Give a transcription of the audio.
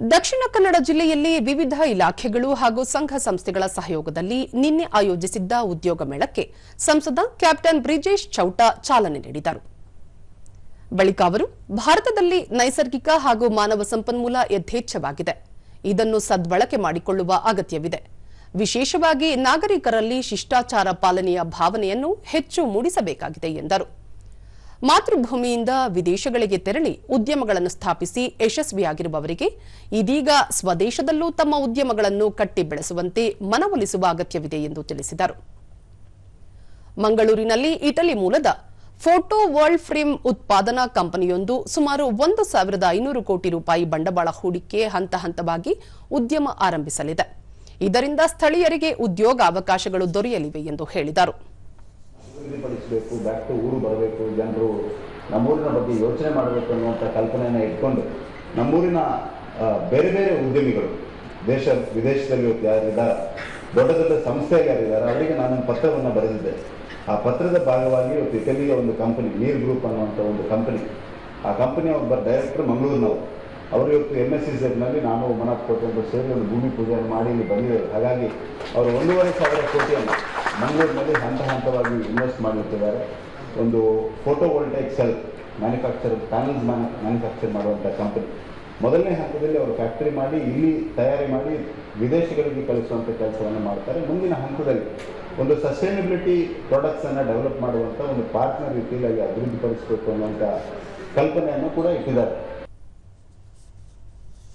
ದಕ್ಷಿಣ ಕನ್ನಡ ಜಿಲ್ಲೆಯಲ್ಲಿ ವಿವಿಧ ಇಲಾಖೆಗಳು ಹಾಗೂ ಸಂಘ ಸಂಸ್ಥೆಗಳ ಸಹಯೋಗದಲ್ಲಿ ನಿನ್ನೆ ಆಯೋಜಿಸಿದ್ದ ಉದ್ಯೋಗ ಮೇಳಕ್ಕೆ ಸಂಸದ ಕ್ಯಾಪ್ಟನ್ ಬ್ರಿಜೇಶ್ ಚೌಟ ಚಾಲನೆ ನೀಡಿದರು. ಬಳಿಕ ಅವರು ಭಾರತದಲ್ಲಿ ನೈಸರ್ಗಿಕ ಹಾಗೂ ಮಾನವ ಸಂಪನ್ಮೂಲ ಯಥೇಚ್ಛವಾಗಿದೆ. ಇದನ್ನು ಸದ್ಬಳಕೆ ಮಾಡಿಕೊಳ್ಳುವ ಅಗತ್ಯವಿದೆ. ವಿಶೇಷವಾಗಿ ನಾಗರಿಕರಲ್ಲಿ ಶಿಷ್ಟಾಚಾರ ಪಾಲನೆಯ ಭಾವನೆಯನ್ನು ಹೆಚ್ಚು ಮೂಡಿಸಬೇಕಾಗಿದೆ ಎಂದರು. ಮಾತೃಭೂಮಿಯಿಂದ ವಿದೇಶಗಳಿಗೆ ತೆರಳಿ ಉದ್ಯಮಗಳನ್ನು ಸ್ಥಾಪಿಸಿ ಯಶಸ್ವಿಯಾಗಿರುವವರಿಗೆ ಇದೀಗ ಸ್ವದೇಶದಲ್ಲೂ ತಮ್ಮ ಉದ್ಯಮಗಳನ್ನು ಕಟ್ಟಿ ಬೆಳೆಸುವಂತೆ ಮನವೊಲಿಸುವ ಅಗತ್ಯವಿದೆ ಎಂದು ತಿಳಿಸಿದರು. ಮಂಗಳೂರಿನಲ್ಲಿ ಇಟಲಿ ಮೂಲದ ಫೋಟೋ ವರ್ಲ್ಡ್ ಫ್ರೇಮ್ ಉತ್ಪಾದನಾ ಕಂಪನಿಯೊಂದು ಸುಮಾರು 1,500 ಕೋಟಿ ರೂಪಾಯಿ ಬಂಡವಾಳ ಹೂಡಿಕೆ ಹಂತ ಹಂತವಾಗಿ ಉದ್ಯಮ ಆರಂಭಿಸಲಿದೆ. ಇದರಿಂದ ಸ್ಥಳೀಯರಿಗೆ ಉದ್ಯೋಗಾವಕಾಶಗಳು ದೊರೆಯಲಿವೆ ಎಂದು ಹೇಳಿದರು. ಬ್ಯಾಕ್ ಟು ಊರು ಬರಬೇಕು, ಜನರು ನಮ್ಮೂರಿನ ಬಗ್ಗೆ ಯೋಚನೆ ಮಾಡಬೇಕು ಅನ್ನುವಂಥ ಕಲ್ಪನೆಯನ್ನು ಇಟ್ಕೊಂಡು ನಮ್ಮೂರಿನ ಬೇರೆ ಬೇರೆ ಉದ್ಯಮಿಗಳು ದೇಶ ವಿದೇಶದಲ್ಲಿ ಯಾರಿದ್ದಾರೆ, ದೊಡ್ಡ ದೊಡ್ಡ ಸಂಸ್ಥೆಯಲ್ಲಿ ಯಾರಿದ್ದಾರೆ, ಅವರಿಗೆ ನಾನೊಂದು ಪತ್ರವನ್ನು ಬರೆದಿದ್ದೆ. ಆ ಪತ್ರದ ಭಾಗವಾಗಿ ಇವತ್ತು ಇಟಲಿಯ ಒಂದು ಕಂಪನಿ ನೀರ್ ಗ್ರೂಪ್ ಅನ್ನುವಂಥ ಒಂದು ಕಂಪನಿ, ಆ ಕಂಪನಿಯ ಒಬ್ಬ ಡೈರೆಕ್ಟರ್ ಮಂಗಳೂರಿನವರು, ಅವರು ಇವತ್ತು MSCZ ನಾನು ಮನತ್ ಕೋಟಿ ಸೇರಿ ಒಂದು ಭೂಮಿ ಪೂಜೆಯನ್ನು ಮಾಡಿ ಇಲ್ಲಿ ಬಂದಿದ್ದಾರೆ. ಹಾಗಾಗಿ ಅವರು 1,500 ಕೋಟಿಯನ್ನು ಮಂಗಳೂರಿನಲ್ಲಿ ಹಂತ ಹಂತವಾಗಿ ಇನ್ವೆಸ್ಟ್ ಮಾಡಿರ್ತಿದ್ದಾರೆ. ಒಂದು photovoltaic cell manufacture panels manufacture ಮಾಡುವಂಥ ಕಂಪನಿ. ಮೊದಲನೇ ಹಂತದಲ್ಲಿ ಅವರು ಫ್ಯಾಕ್ಟರಿ ಮಾಡಿ ಇಲ್ಲಿ ತಯಾರಿ ಮಾಡಿ ವಿದೇಶಗಳಿಗೆ ಕಳಿಸುವಂಥ ಕೆಲಸವನ್ನು ಮಾಡ್ತಾರೆ. ಮುಂದಿನ ಹಂತದಲ್ಲಿ ಒಂದು ಸಸ್ಟೈನಬಿಲಿಟಿ ಪ್ರಾಡಕ್ಟ್ಸನ್ನು ಡೆವಲಪ್ ಮಾಡುವಂಥ ಒಂದು ಪಾರ್ಟ್ನರ್ ರೀತಿಯಲ್ಲಿ ಅಭಿವೃದ್ಧಿಪಡಿಸಬೇಕು ಅನ್ನುವಂಥ ಕಲ್ಪನೆಯನ್ನು ಕೂಡ ಇಟ್ಟಿದ್ದಾರೆ.